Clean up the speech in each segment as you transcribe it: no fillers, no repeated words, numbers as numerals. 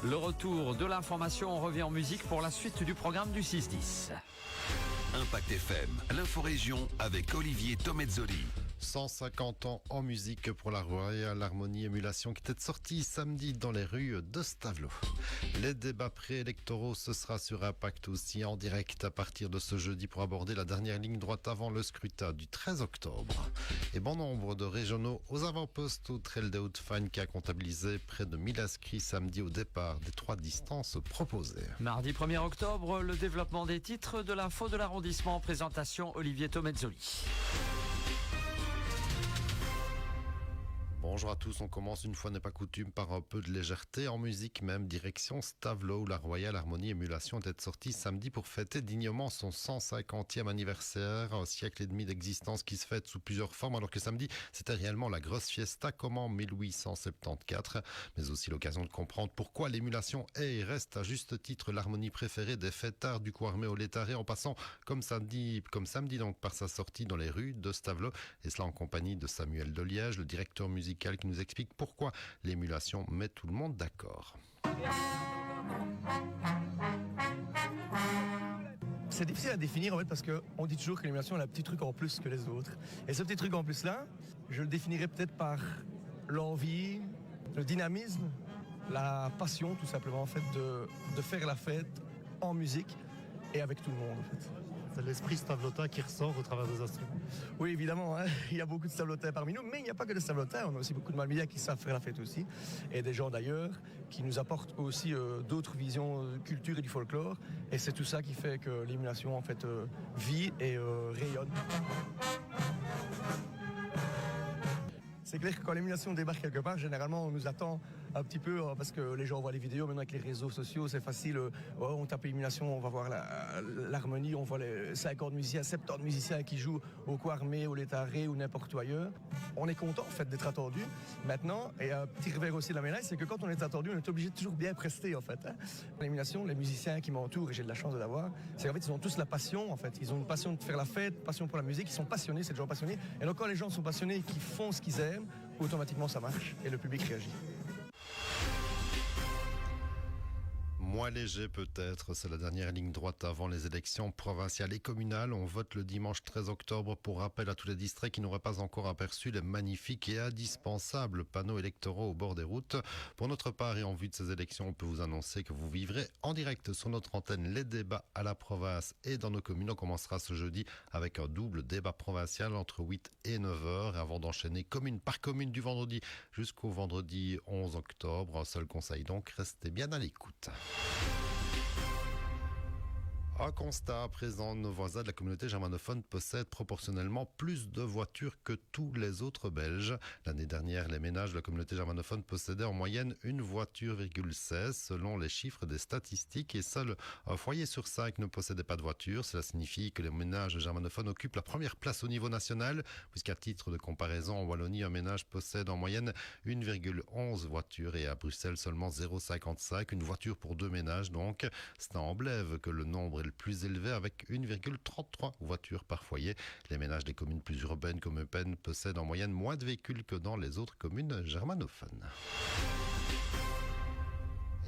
Le retour de l'information, on revient en musique pour la suite du programme du 6-10. Impact FM, l'inforégion avec Olivier Tomezzoli. 150 ans en musique pour la Royal Harmony Émulation qui était sortie samedi dans les rues de Stavelot. Les débats préélectoraux, ce sera sur Impact aussi en direct à partir de ce jeudi pour aborder la dernière ligne droite avant le scrutin du 13 octobre. Et bon nombre de régionaux aux avant-postes au Trail des Hauts-de-Fagne qui a comptabilisé près de 1000 inscrits samedi au départ des 3 distances proposées. Mardi 1er octobre, le développement des titres de l'info de l'arrondissement. Présentation Olivier Tomezzoli. Bonjour à tous, on commence une fois n'est pas coutume par un peu de légèreté en musique même, direction Stavelot où la Royal Harmony Émulation était sortie samedi pour fêter dignement son 150e anniversaire, un siècle et demi d'existence qui se fête sous plusieurs formes alors que samedi c'était réellement la grosse fiesta comme en 1874, mais aussi l'occasion de comprendre pourquoi l'émulation est et reste à juste titre l'harmonie préférée des fêtards du Coarmé au Létaré en passant comme samedi donc par sa sortie dans les rues de Stavelot et cela en compagnie de Samuel Deliège, le directeur musical qui nous explique pourquoi l'émulation met tout le monde d'accord. C'est difficile à définir en fait parce qu'on dit toujours que l'émulation a un petit truc en plus que les autres. Et ce petit truc en plus là, je le définirais peut-être par l'envie, le dynamisme, la passion tout simplement en fait de faire la fête en musique et avec tout le monde en fait. C'est l'esprit stavelotin qui ressort au travers des instruments. Oui, évidemment, hein. Il y a beaucoup de stavelotins parmi nous, mais il n'y a pas que des stavelotins. On a aussi beaucoup de Malmiliens qui savent faire la fête aussi. Et des gens d'ailleurs qui nous apportent aussi d'autres visions de culture et du folklore. Et c'est tout ça qui fait que l'émulation en fait vit et rayonne. C'est clair que quand l'émulation débarque quelque part, généralement on nous attend un petit peu parce que les gens voient les vidéos, maintenant avec les réseaux sociaux c'est facile, on tape émulation, on va voir l'harmonie, on voit les 50 musiciens, 70 musiciens qui jouent au Coarmé, au Létaré ou n'importe où ailleurs. On est content en fait d'être attendu. Maintenant, et un petit revers aussi de la médaille, c'est que quand on est attendu, on est obligé de toujours bien prester en fait. L'émulation, les musiciens qui m'entourent, et j'ai de la chance de l'avoir, c'est qu'en fait ils ont tous la passion en fait. Ils ont une passion de faire la fête, passion pour la musique, ils sont passionnés, c'est des gens passionnés. Et donc quand les gens sont passionnés et qu'ils font ce qu'ils aiment, automatiquement ça marche et le public réagit. Moins léger peut-être, c'est la dernière ligne droite avant les élections provinciales et communales. On vote le dimanche 13 octobre pour rappel à tous les districts qui n'auraient pas encore aperçu les magnifiques et indispensables panneaux électoraux au bord des routes. Pour notre part et en vue de ces élections, on peut vous annoncer que vous vivrez en direct sur notre antenne les débats à la province et dans nos communes. On commencera ce jeudi avec un double débat provincial entre 8 et 9 heures avant d'enchaîner commune par commune du vendredi jusqu'au vendredi 11 octobre. Un seul conseil donc, restez bien à l'écoute. Un constat à présent, nos voisins de la communauté germanophone possèdent proportionnellement plus de voitures que tous les autres Belges. L'année dernière, les ménages de la communauté germanophone possédaient en moyenne une voiture, 16 selon les chiffres des statistiques et seul un foyer sur 5 ne possédait pas de voiture. Cela signifie que les ménages germanophones occupent la première place au niveau national, puisqu'à titre de comparaison, en Wallonie, un ménage possède en moyenne 1,11 voitures et à Bruxelles seulement 0,55, une voiture pour 2 ménages donc. C'est en Blève que le nombre est le plus élevé avec 1,33 voitures par foyer. Les ménages des communes plus urbaines comme Eupen possèdent en moyenne moins de véhicules que dans les autres communes germanophones.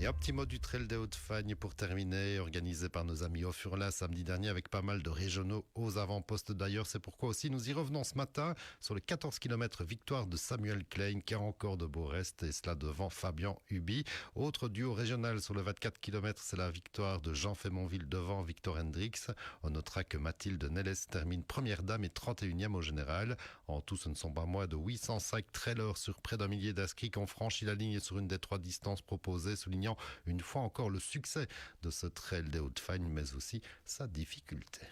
Et un petit mot du Trail des Hauts-de-Fagne pour terminer, organisé par nos amis au Furla samedi dernier avec pas mal de régionaux aux avant-postes d'ailleurs. C'est pourquoi aussi nous y revenons ce matin sur le 14 km victoire de Samuel Klein qui a encore de beaux restes et cela devant Fabien Huby. Autre duo régional sur le 24 km, c'est la victoire de Jean Fémonville devant Victor Hendricks. On notera que Mathilde Nelles termine première dame et 31e au général. En tout, ce ne sont pas moins de 805 trailers sur près d'un millier d'inscrits qui ont franchi la ligne sur une des 3 distances proposées, soulignant une fois encore le succès de ce trail des Hauts-de-Fagne, mais aussi sa difficulté.